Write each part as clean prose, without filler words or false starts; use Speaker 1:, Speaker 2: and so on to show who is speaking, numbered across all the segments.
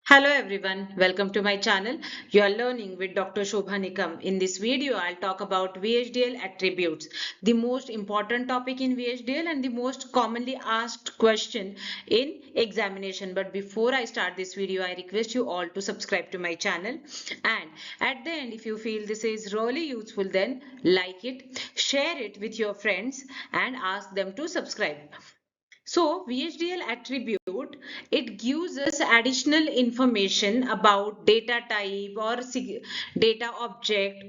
Speaker 1: Hello everyone, welcome to my channel. You are learning with Dr. Shobha Nikam. In this video, I'll talk about VHDL attributes, the most important topic in VHDL and the most commonly asked question in examination. But before I start this video, I request you all to subscribe to my channel. And at the end, if you feel this is really useful, then like it, share it with your friends and ask them to subscribe. So VHDL attribute, it gives us additional information about data type or data object.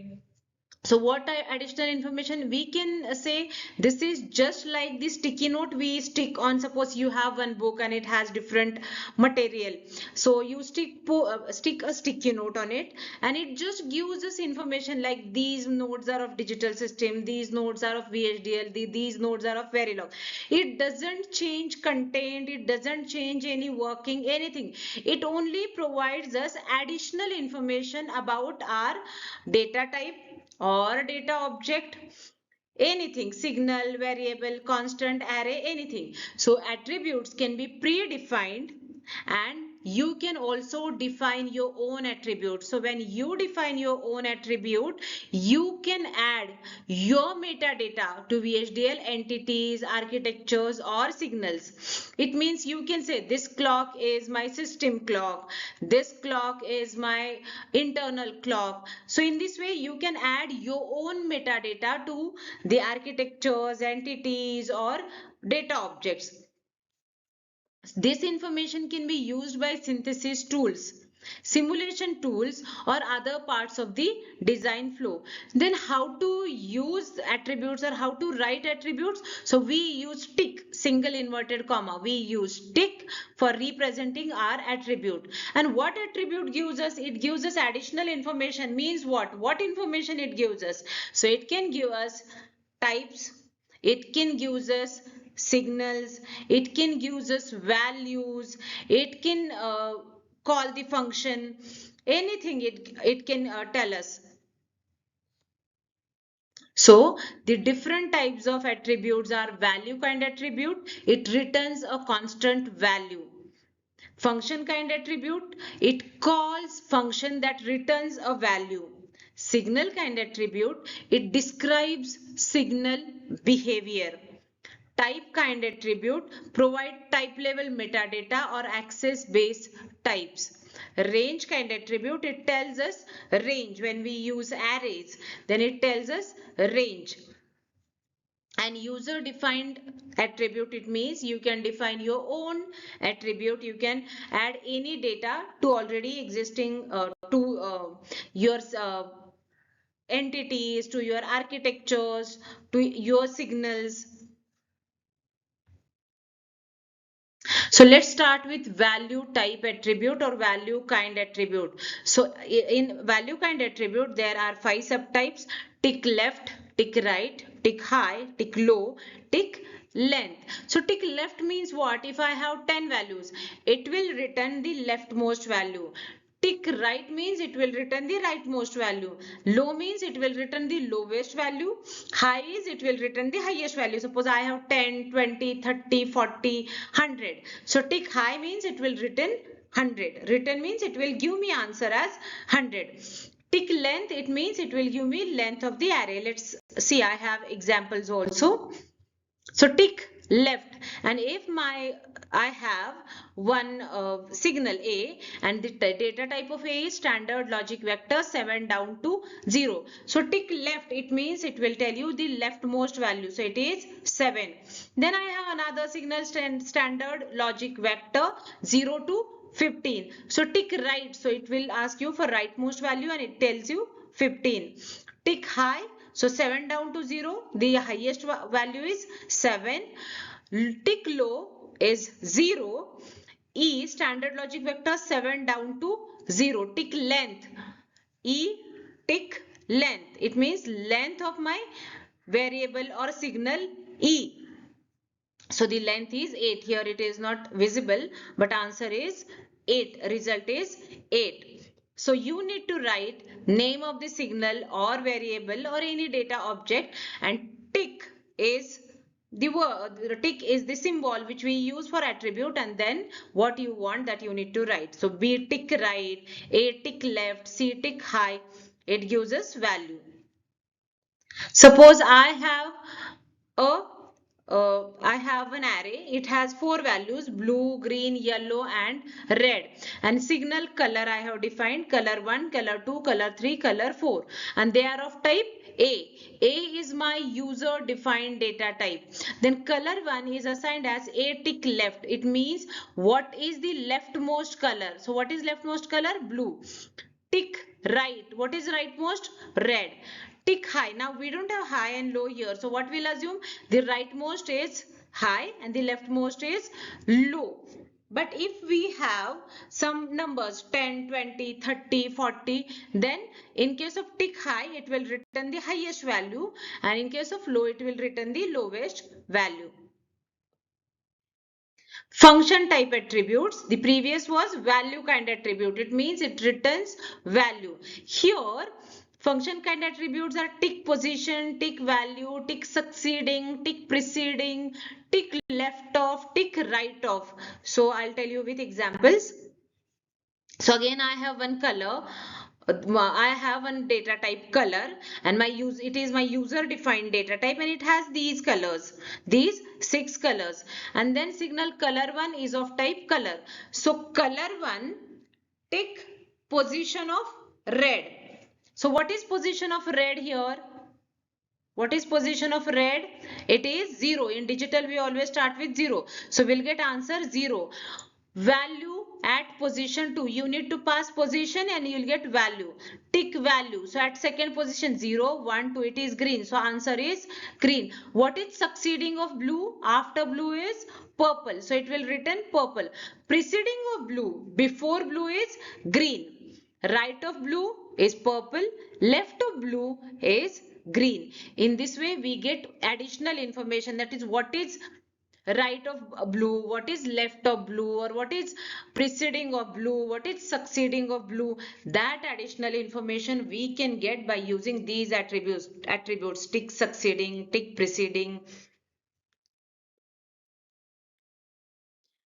Speaker 1: So what additional information we can say, this is just like the sticky note we stick on. Suppose you have one book and it has different material, so you stick a sticky note on it and it just gives us information like these nodes are of digital system, these nodes are of VHDL, these nodes are of Verilog. It doesn't change content, it doesn't change any working, anything. It only provides us additional information about our data type or data object, anything, signal, variable, constant, array, anything. So attributes can be predefined and you can also define your own attribute. So when you define your own attribute, you can add your metadata to VHDL entities, architectures or signals. It means you can say this clock is my system clock, this clock is my internal clock. So in this way you can add your own metadata to the architectures, entities or data objects. This information can be used by synthesis tools, simulation tools or other parts of the design flow. Then how to use attributes or how to write attributes? So we use tick, single inverted comma. We use tick for representing our attribute. And what attribute gives us? It gives us additional information. Means what? What information it gives us? So it can give us types, it can give us signals, it can give us values, it can call the function, anything it can tell us. So the different types of attributes are value kind attribute, it returns a constant value. Function kind attribute, it calls function that returns a value. Signal kind attribute, it describes signal behavior. Type kind attribute provide type level metadata or access based types. Range kind attribute, it tells us range. When we use arrays, then it tells us range. And user defined attribute, it means you can define your own attribute, you can add any data to already existing to your entities, to your architectures, to your signals. So let's start with value type attribute or value kind attribute. So in value kind attribute, there are 5 subtypes: tick left, tick right, tick high, tick low, tick length. So tick left means what? If I have 10 values, it will return the leftmost value. Tick right means it will return the rightmost value. Low means it will return the lowest value. High is it will return the highest value. Suppose I have 10, 20, 30, 40, 100. So tick high means it will return 100. Return means it will give me answer as 100. Tick length, it means it will give me length of the array. Let's see, I have examples also. So tick left, and if I have one signal A and the data type of A is standard logic vector 7 down to 0. So tick left, it means it will tell you the leftmost value. So it is 7. Then I have another signal standard logic vector 0 to 15. So tick right, so it will ask you for rightmost value and it tells you 15. Tick high, so 7 down to 0, the highest value is 7. Tick low is 0. E standard logic vector 7 down to 0. Tick length, E tick length, it means length of my variable or signal E. So the length is 8. Here it is not visible, but answer is 8. Result is 8. So you need to write name of the signal or variable or any data object, and tick is the word the tick is the symbol which we use for attribute, and then what you want that you need to write. So B tick right, A tick left, C tick high. It gives us value. Suppose a I have an array. It has four values: blue, green, yellow, and red. And signal color I have defined: color 1, color 2, color 3, color 4. And they are of type A. A is my user defined data type. Then color 1 is assigned as A tick left. It means what is the leftmost color. So what is leftmost color? Blue. Tick right. What is rightmost? Red. Tick high. Now we don't have high and low here. So what we'll assume? The rightmost is high and the leftmost is low. But if we have some numbers 10, 20, 30, 40, then in case of tick high, it will return the highest value, and in case of low, it will return the lowest value. Function type attributes. The previous was value kind attribute. It means it returns value. Here, function kind attributes are tick position, tick value, tick succeeding, tick preceding, tick left of, tick right of. So I'll tell you with examples. So again, I have one color. I have one data type color, and it is my user defined data type, and it has these colors, these 6 colors. And then signal color 1 is of type color. So color 1 take position of red. So what is position of red here? What is position of red? It is 0. In digital, we always start with 0. So we'll get answer 0. Value at position 2. You need to pass position and you'll get value. Tick value. So at second position 0, 1, 2. It is green. So answer is green. What is succeeding of blue? After blue is purple. So it will return purple. Preceding of blue. Before blue is green. Right of blue is purple, left of blue is green. In this way, we get additional information, that is what is right of blue, what is left of blue, or what is preceding of blue, what is succeeding of blue. That additional information we can get by using these attributes tick succeeding, tick preceding.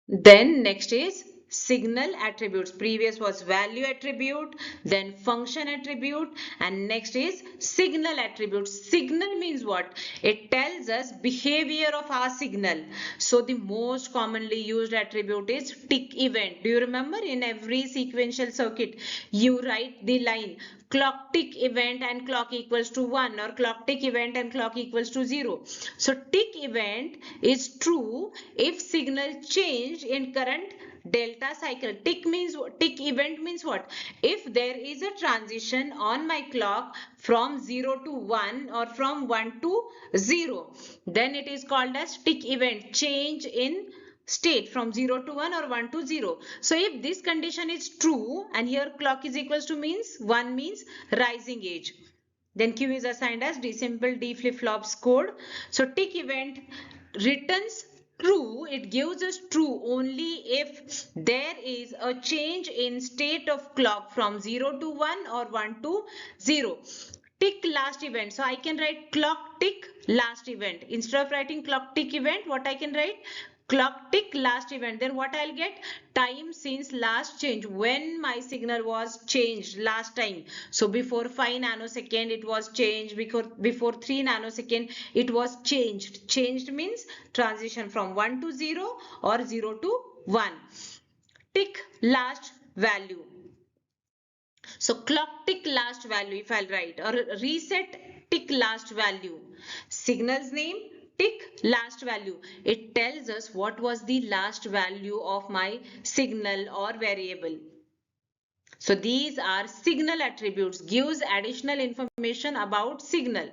Speaker 1: Then next is signal attributes. Previous was value attribute, then function attribute, and next is signal attributes. Signal means what? It tells us behavior of our signal. So the most commonly used attribute is tick event. Do you remember in every sequential circuit you write the line clock tick event and clock equals to 1, or clock tick event and clock equals to 0. So tick event is true if signal changed in current delta cycle. Tick event means what? If there is a transition on my clock from 0 to 1 or from 1 to 0, then it is called as tick event. Change in state from 0 to 1 or 1 to 0. So if this condition is true, and here clock is equals to means 1 means rising age, then Q is assigned as D, simple D flip-flops code. So tick event returns true. It gives us true only if there is a change in state of clock from 0 to 1 or 1 to 0. Tick last event. So I can write clock tick last event. Instead of writing clock tick event, what I can write? Clock tick last event. Then what I'll get? Time since last change, when my signal was changed last time. So before 5 nanosecond it was changed, before 3 nanosecond it was changed. Changed means transition from 1 to 0 or 0 to 1. Tick last value. So clock tick last value, if I'll write, or reset tick last value. Signal's name tick last value. It tells us what was the last value of my signal or variable. So these are signal attributes, gives additional information about signal.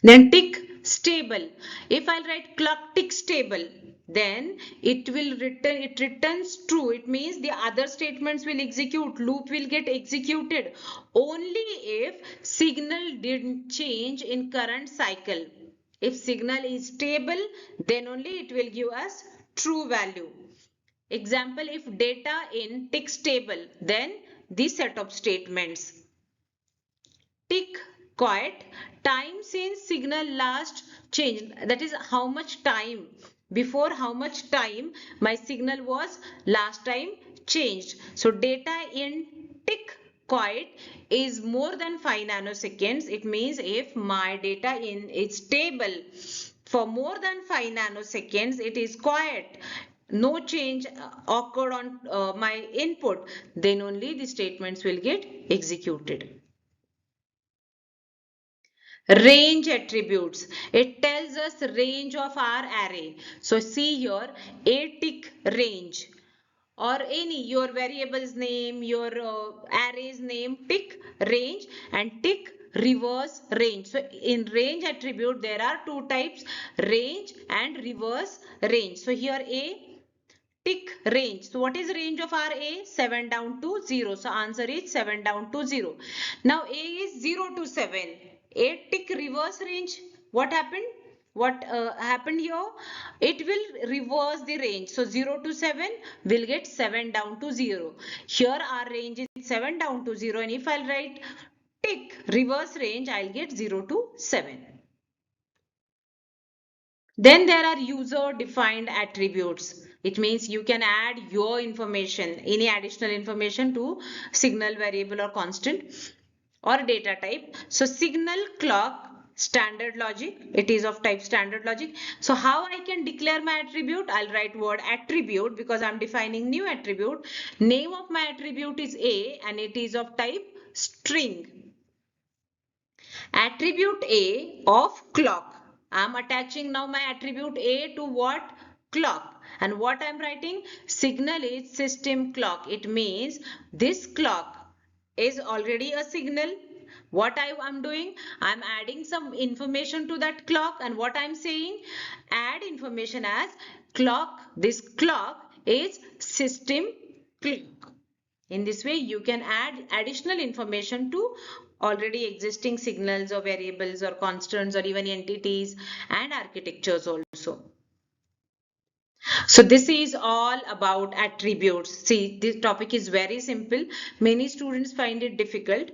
Speaker 1: Then tick stable. If I write clock tick stable, then it returns true. It means the other statements will execute, loop will get executed only if signal didn't change in current cycle. If signal is stable, then only it will give us true value. Example, if data in tick stable, then this set of statements: tick quiet time since signal last changed, that is how much time, before how much time my signal was last time changed. So data in tick quiet is more than 5 nanoseconds. It means if my data in is stable for more than 5 nanoseconds, it is quiet, no change occurred on my input, then only the statements will get executed. Range attributes. It tells us range of our array. So see here, a tick range or any your variable's name, your array's name, tick range and tick reverse range. So in range attribute there are two types, range and reverse range. So here a tick range. So what is range of our A? 7 down to 0. So answer is 7 down to 0. Now A is 0 to 7. A tick reverse range. What happened? What happened here? It will reverse the range. So 0 to 7 will get 7 down to 0. Here our range is 7 down to 0 and if I'll write tick reverse range, I'll get 0 to 7. Then there are user defined attributes. It means you can add your information, any additional information to signal variable or constant or data type. So signal clock standard logic, it is of type standard logic. So how I can declare my attribute? I'll write word attribute because I'm defining new attribute. Name of my attribute is A and it is of type string. Attribute A of clock. I am attaching now my attribute A to what? Clock. And what I am writing? Signal is system clock. It means this clock is already a signal. What I am doing? I am adding some information to that clock and what I am saying? Add information as clock. This clock is system clock. In this way, you can add additional information to already existing signals or variables or constants or even entities and architectures also. So this is all about attributes. See, this topic is very simple. Many students find it difficult.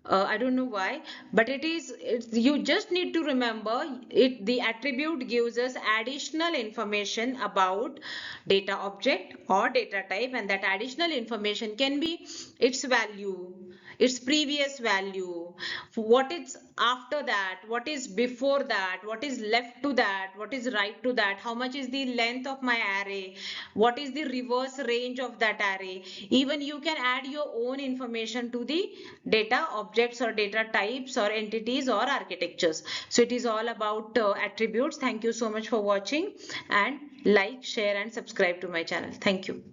Speaker 1: I don't know why, but you just need to remember it. The attribute gives us additional information about data object or data type, and that additional information can be its value, its previous value, what is after that, what is before that, what is left to that, what is right to that, how much is the length of my array, what is the reverse range of that array. Even you can add your own information to the data objects or data types or entities or architectures. So it is all about attributes. Thank you so much for watching, and like, share and subscribe to my channel. Thank you.